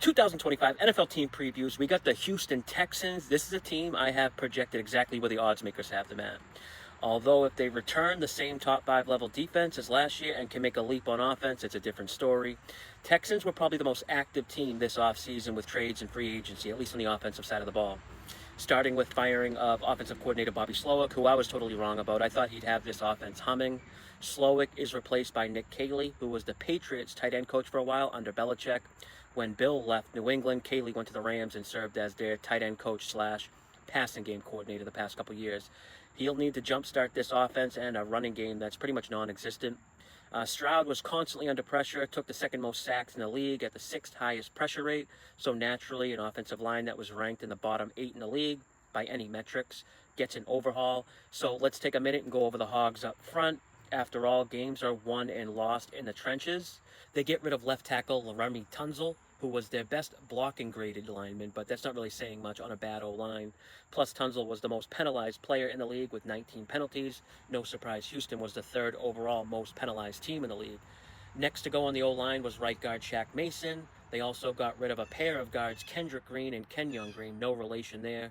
2025 NFL team previews. We got the Houston Texans. This is a team I have projected exactly where the odds makers have them at. Although if they return the same top 5 level defense as last year and can make a leap on offense, it's a different story. Texans were probably the most active team this offseason with trades and free agency, at least on the offensive side of the ball. Starting with firing of offensive coordinator Bobby Slowick, who I was totally wrong about. I thought he'd have this offense humming. Slowick is replaced by Nick Caley, who was the Patriots tight end coach for a while under Belichick. When Bill left New England, Caley went to the Rams and served as their tight end coach slash passing game coordinator the past couple years. He'll need to jumpstart this offense and a running game that's pretty much non-existent. Stroud was constantly under pressure, took the second most sacks in the league at the 6th highest pressure rate, so naturally an offensive line that was ranked in the bottom 8 in the league by any metrics gets an overhaul. So let's take a minute and go over the Hogs up front. After all, games are won and lost in the trenches. They get rid of left tackle Laramie Tunzel, who was their best blocking graded lineman, but that's not really saying much on a bad O-line. Plus, Tunzel was the most penalized player in the league with 19 penalties. No surprise, Houston was the 3rd overall most penalized team in the league. Next to go on the O-line was right guard Shaq Mason. They also got rid of a pair of guards, Kendrick Green and Kenyon Green, no relation there.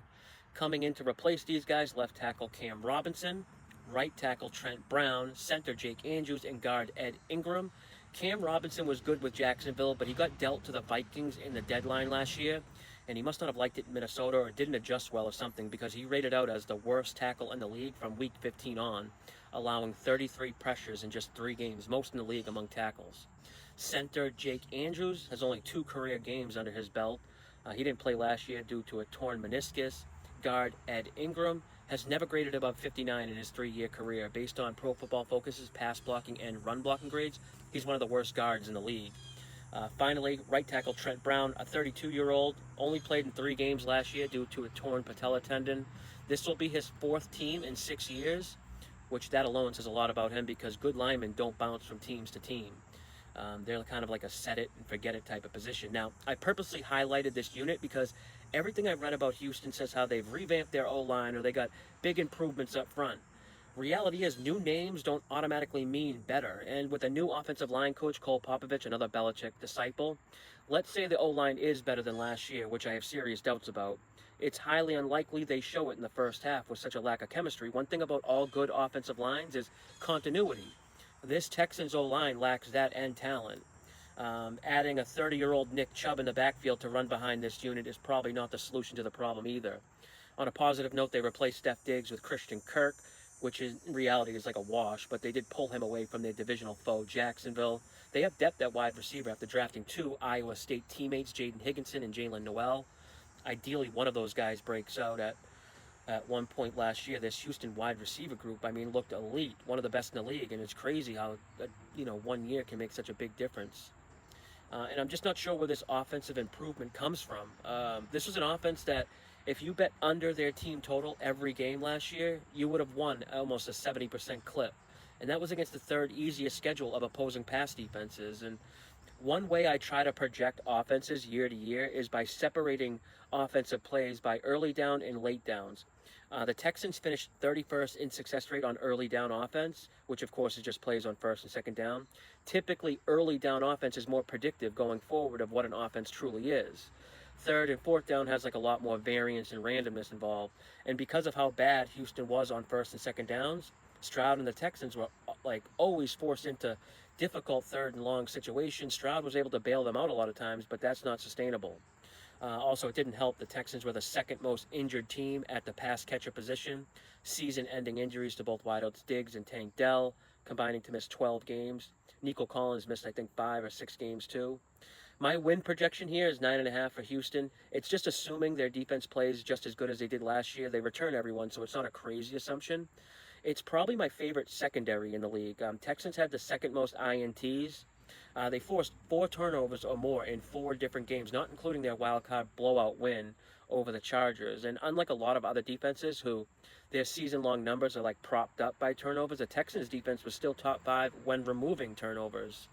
Coming in to replace these guys, left tackle Cam Robinson, right tackle Trent Brown, center Jake Andrews, and guard Ed Ingram. Cam Robinson was good with Jacksonville, but he got dealt to the Vikings in the deadline last year, and he must not have liked it in Minnesota or didn't adjust well or something, because he rated out as the worst tackle in the league from week 15 on, allowing 33 pressures in just 3 games, most in the league among tackles. Center Jake Andrews has only 2 career games under his belt. He didn't play last year due to a torn meniscus. Guard Ed Ingram has never graded above 59 in his 3-year career. Based on Pro Football Focus's pass blocking and run blocking grades, he's one of the worst guards in the league. Finally, right tackle Trent Brown, a 32-year-old, only played in 3 games last year due to a torn patella tendon. This will be his 4th team in 6 years, which that alone says a lot about him, because good linemen don't bounce from teams to team. They're kind of like a set it and forget it type of position. Now, I purposely highlighted this unit because everything I've read about Houston says how they've revamped their O-line or they got big improvements up front. Reality is, new names don't automatically mean better. And with a new offensive line coach, Cole Popovich, another Belichick disciple, let's say the O-line is better than last year, which I have serious doubts about. It's highly unlikely they show it in the first half with such a lack of chemistry. One thing about all good offensive lines is continuity. This Texans O-line lacks that and talent. Adding a 30-year-old Nick Chubb in the backfield to run behind this unit is probably not the solution to the problem either. On a positive note, they replaced Steph Diggs with Christian Kirk, which in reality is like a wash, but they did pull him away from their divisional foe, Jacksonville. They have depth at wide receiver after drafting 2 Iowa State teammates, Jaden Higginson and Jalen Noel. Ideally, one of those guys breaks out at one point last year. This Houston wide receiver group, looked elite, one of the best in the league, and it's crazy how 1 year can make such a big difference. And I'm just not sure where this offensive improvement comes from. This was an offense that, if you bet under their team total every game last year, you would have won almost a 70% clip. And that was against the 3rd easiest schedule of opposing pass defenses. And one way I try to project offenses year to year is by separating offensive plays by early down and late downs. The Texans finished 31st in success rate on early down offense, which of course is just plays on 1st and 2nd down. Typically, early down offense is more predictive going forward of what an offense truly is. 3rd and 4th down has a lot more variance and randomness involved. And because of how bad Houston was on 1st and 2nd downs, Stroud and the Texans were always forced into difficult 3rd and long situations. Stroud was able to bail them out a lot of times, but that's not sustainable. Also, it didn't help the Texans were the 2nd most injured team at the pass catcher position. Season-ending injuries to both wideouts Diggs and Tank Dell, combining to miss 12 games. Nico Collins missed, 5 or 6 games too. My win projection here is 9.5 for Houston. It's just assuming their defense plays just as good as they did last year. They return everyone, so it's not a crazy assumption. It's probably my favorite secondary in the league. Texans had the 2nd most INTs. They forced 4 turnovers or more in 4 different games, not including their wildcard blowout win over the Chargers. And unlike a lot of other defenses who their season-long numbers are propped up by turnovers, the Texans defense was still top 5 when removing turnovers.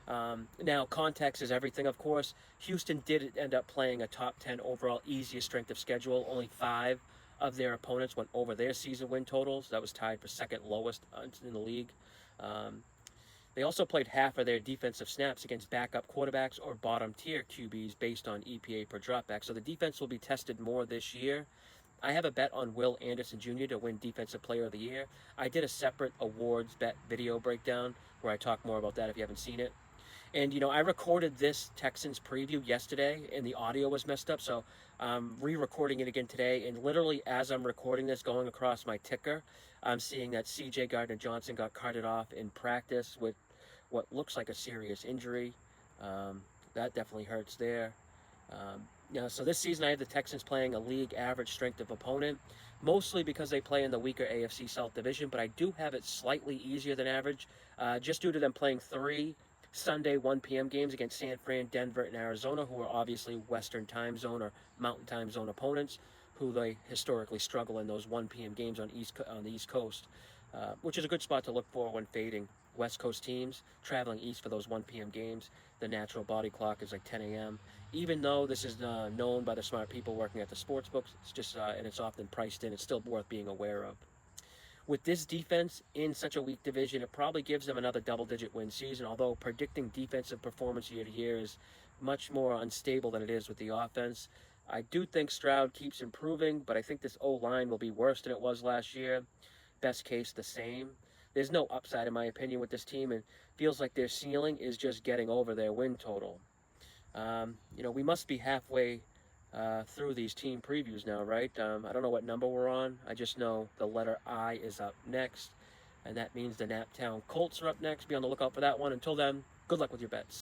Now, context is everything, of course. Houston did end up playing a top 10 overall easiest strength of schedule. Only 5 of their opponents went over their season win totals. That was tied for 2nd lowest in the league. They also played half of their defensive snaps against backup quarterbacks or bottom tier QBs based on EPA per dropback. So the defense will be tested more this year. I have a bet on Will Anderson Jr. to win Defensive Player of the Year. I did a separate awards bet video breakdown where I talk more about that if you haven't seen it. And, I recorded this Texans preview yesterday and the audio was messed up. So I'm re-recording it again today. And literally as I'm recording this, going across my ticker, I'm seeing that C.J. Gardner-Johnson got carted off in practice with what looks like a serious injury. That definitely hurts there. So this season I have the Texans playing a league average strength of opponent, mostly because they play in the weaker AFC South division, but I do have it slightly easier than average, just due to them playing 3 Sunday 1 p.m. games against San Fran, Denver, and Arizona, who are obviously Western time zone or Mountain time zone opponents, who they historically struggle in those 1 p.m. games on the East Coast, which is a good spot to look for when fading West Coast teams traveling east for those 1 p.m. games. The natural body clock is like 10 a.m. Even though this is known by the smart people working at the sports books, it's just and it's often priced in. It's still worth being aware of. With this defense in such a weak division, it probably gives them another double-digit win season, although predicting defensive performance year to year is much more unstable than it is with the offense. I do think Stroud keeps improving, but I think this O-line will be worse than it was last year. Best case, the same. There's no upside, in my opinion, with this team, and feels like their ceiling is just getting over their win total. We must be halfway through these team previews now, right? I don't know what number we're on. I just know the letter I is up next, and that means the Naptown Colts are up next. Be on the lookout for that one. Until then, good luck with your bets.